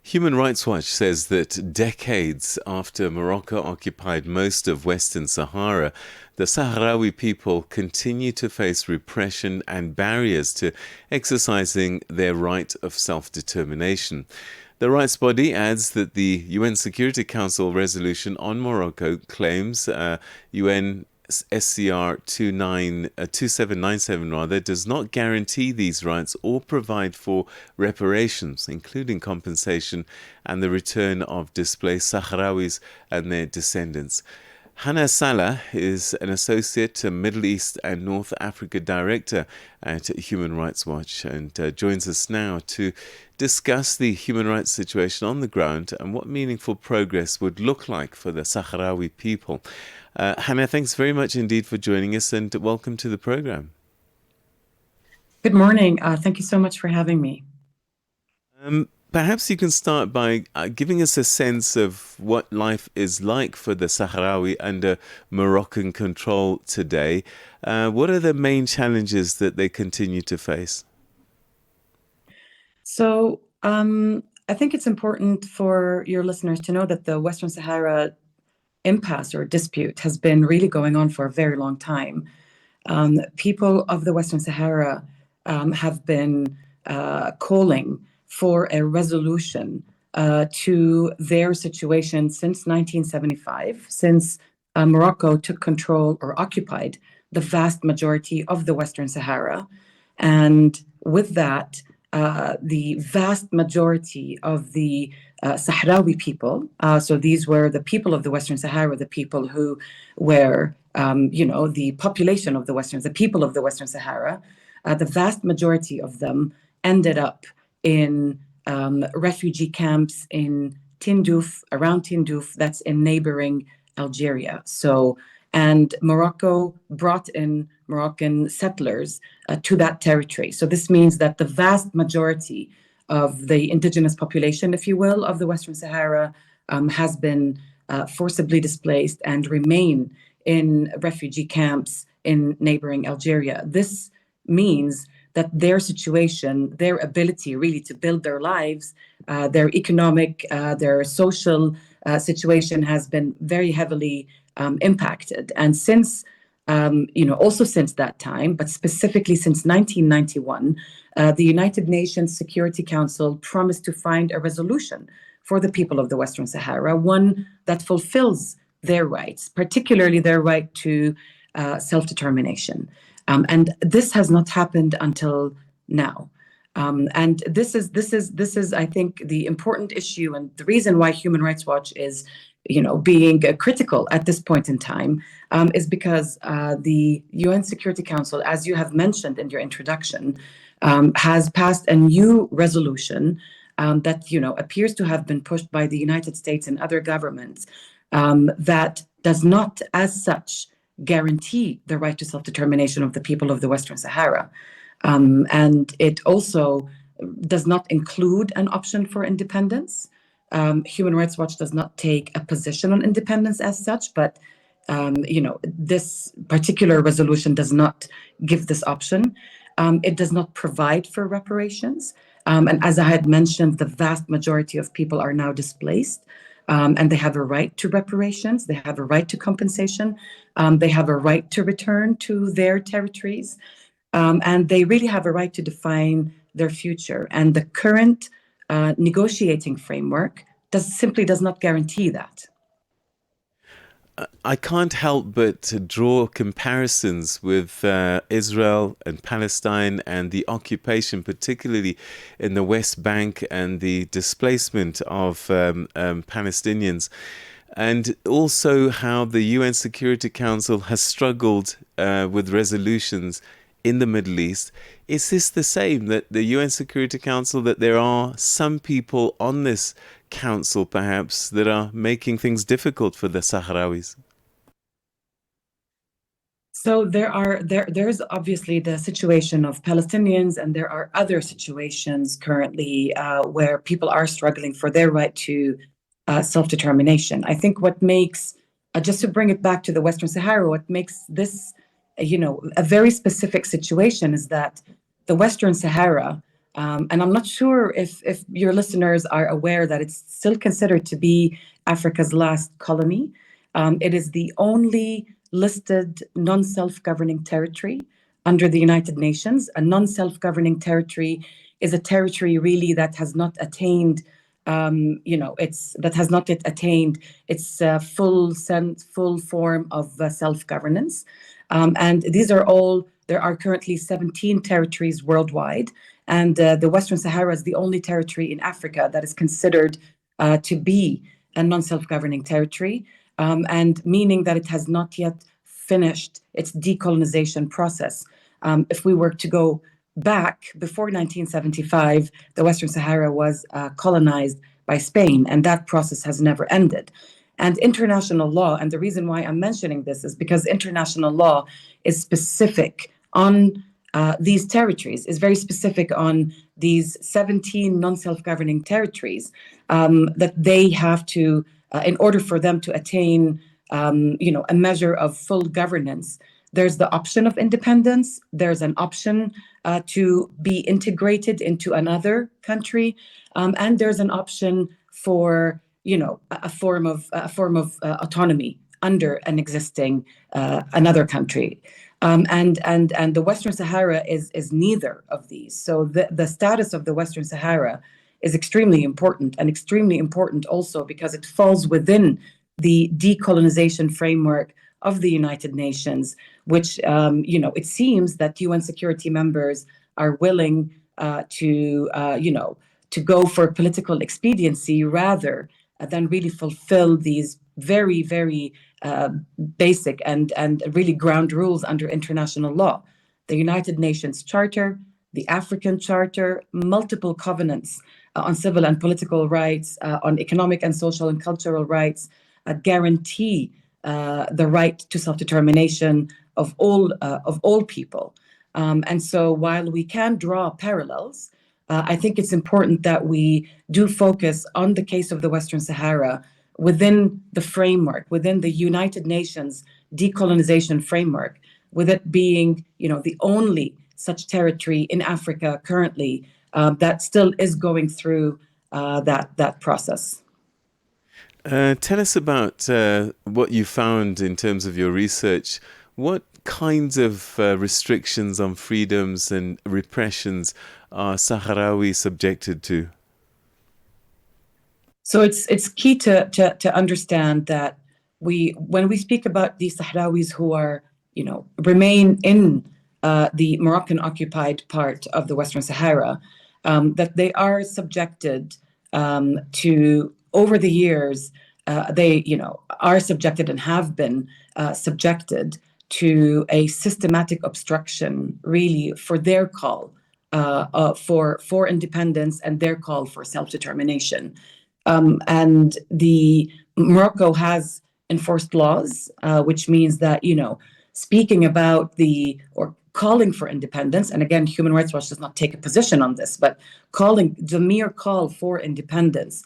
Human Rights Watch says that decades after Morocco occupied most of Western Sahara, the Sahrawi people continue to face repression and barriers to exercising their right of self-determination. The rights body adds that the UN Security Council resolution on Morocco claims UNSCR 2797 does not guarantee these rights or provide for reparations, including compensation and the return of displaced Sahrawis and their descendants. Hanan Salah is an associate Middle East and North Africa director at Human Rights Watch and joins us now to discuss the human rights situation on the ground and what meaningful progress would look like for the Sahrawi people. Hannah, thanks very much indeed for joining us and welcome to the program. Good morning. Thank you so much for having me. Perhaps you can start by giving us a sense of what life is like for the Sahrawi under Moroccan control today. What are the main challenges that they continue to face? So I think it's important for your listeners to know that the Western Sahara impasse or dispute has been really going on for a very long time. People of the Western Sahara have been calling for a resolution to their situation since 1975, since Morocco took control or occupied the vast majority of the Western Sahara. And with that, the vast majority of the Sahrawi people, so these were the people of the Western Sahara, the people who were, the population of the people of the Western Sahara, the vast majority of them ended up in refugee camps in Tindouf, around Tindouf, that's in neighboring Algeria. And Morocco brought in Moroccan settlers to that territory. So this means that the vast majority of the indigenous population, if you will, of the Western Sahara has been forcibly displaced and remain in refugee camps in neighboring Algeria. This means that their situation, their ability really to build their lives, their economic, their social situation has been very heavily impacted. And since, also since that time, but specifically since 1991, the United Nations Security Council promised to find a resolution for the people of the Western Sahara, one that fulfills their rights, particularly their right to self-determination. And this has not happened until now. And this is, I think, the important issue and the reason why Human Rights Watch is, being critical at this point in time is because the UN Security Council, as you have mentioned in your introduction, has passed a new resolution that, appears to have been pushed by the United States and other governments that does not, as such, guarantee the right to self-determination of the people of the Western Sahara. And it also does not include an option for independence. Human Rights Watch does not take a position on independence as such, but this particular resolution does not give this option. It does not provide for reparations. And as I had mentioned, the vast majority of people are now displaced. And they have a right to reparations, they have a right to compensation, they have a right to return to their territories, and they really have a right to define their future. And the current negotiating framework simply does not guarantee that. I can't help but to draw comparisons with Israel and Palestine and the occupation, particularly in the West Bank, and the displacement of Palestinians, and also how the UN Security Council has struggled with resolutions in the Middle East. Is this the same, that the UN Security Council, that there are some people on this council perhaps that are making things difficult for the Sahrawis? So there's obviously the situation of Palestinians, and there are other situations currently where people are struggling for their right to self-determination. I think what makes, just to bring it back to the Western Sahara, what makes this, a very specific situation is that the Western Sahara And I'm not sure if your listeners are aware that it's still considered to be Africa's last colony. It is the only listed non-self-governing territory under the United Nations. A non-self-governing territory is a territory really that has not attained, that has not yet attained its full form of self-governance. And there are currently 17 territories worldwide. And the Western Sahara is the only territory in Africa that is considered to be a non-self-governing territory, and meaning that it has not yet finished its decolonization process. If we were to go back before 1975, the Western Sahara was colonized by Spain, and that process has never ended. And international law, and the reason why I'm mentioning this is because international law is specific on these territories, is very specific on these 17 non-self-governing territories, that they have to, in order for them to attain, a measure of full governance, there's the option of independence, there's an option to be integrated into another country, and there's an option for a form of autonomy under an existing another country. And the Western Sahara is neither of these. So the status of the Western Sahara is extremely important, and extremely important also because it falls within the decolonization framework of the United Nations, which it seems that UN security members are willing to go for political expediency rather than really fulfill these very, very basic and really ground rules under international law. The United Nations Charter, the African Charter, multiple covenants on civil and political rights, on economic and social and cultural rights, guarantee the right to self-determination of all people. And so while we can draw parallels, I think it's important that we do focus on the case of the Western Sahara within the framework, within the United Nations decolonization framework, with it being, the only such territory in Africa currently that still is going through that process. Tell us about what you found in terms of your research. What kinds of restrictions on freedoms and repressions are Sahrawi subjected to? So it's key to understand that when we speak about the Sahrawis who are, remain in the Moroccan occupied part of the Western Sahara, that they are subjected to, over the years, they are subjected and have been subjected to a systematic obstruction, really, for their call for independence and their call for self-determination. And the Morocco has enforced laws, which means that, speaking about or calling for independence, and again, Human Rights Watch does not take a position on this, but the mere call for independence,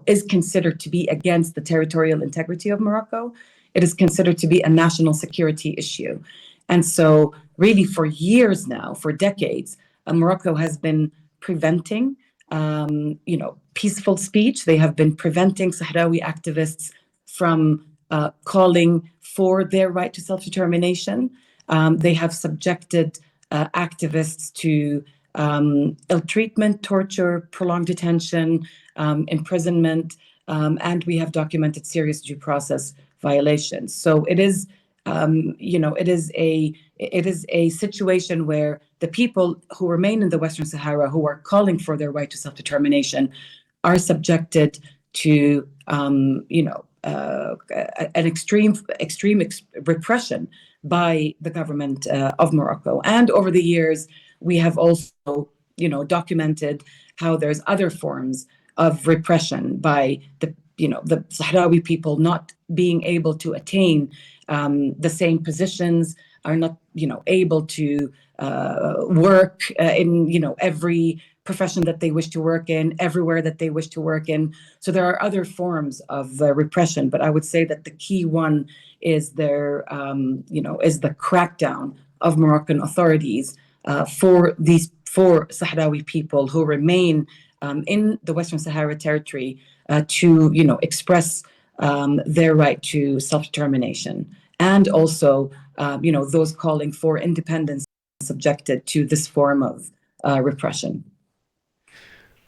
is considered to be against the territorial integrity of Morocco. It is considered to be a national security issue. And so really for years now, for decades, Morocco has been preventing, peaceful speech. They have been preventing Sahrawi activists from calling for their right to self-determination. They have subjected activists to ill-treatment, torture, prolonged detention, imprisonment, and we have documented serious due process violations. So it is, it is a situation where the people who remain in the Western Sahara, who are calling for their right to self-determination, are subjected to, an extreme repression by the government of Morocco. And over the years, we have also, documented how there's other forms of repression by the Sahrawi people not being able to attain the same positions, are not, able to work in, every profession that they wish to work in, everywhere that they wish to work in. So there are other forms of repression, but I would say that the key one is is the crackdown of Moroccan authorities for Sahrawi people who remain in the Western Sahara territory to, express their right to self-determination, and also, those calling for independence subjected to this form of repression.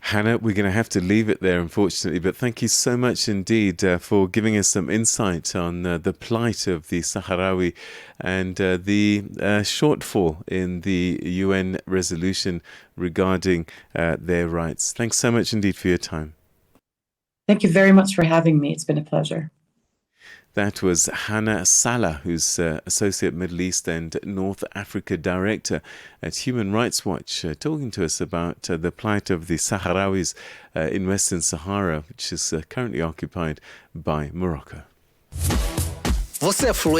Hannah, we're going to have to leave it there, unfortunately, but thank you so much indeed for giving us some insight on the plight of the Sahrawi and the shortfall in the UN resolution regarding their rights. Thanks so much indeed for your time. Thank you very much for having me. It's been a pleasure. That was Hanan Salah, who's Associate Middle East and North Africa Director at Human Rights Watch, talking to us about the plight of the Sahrawis in Western Sahara, which is currently occupied by Morocco.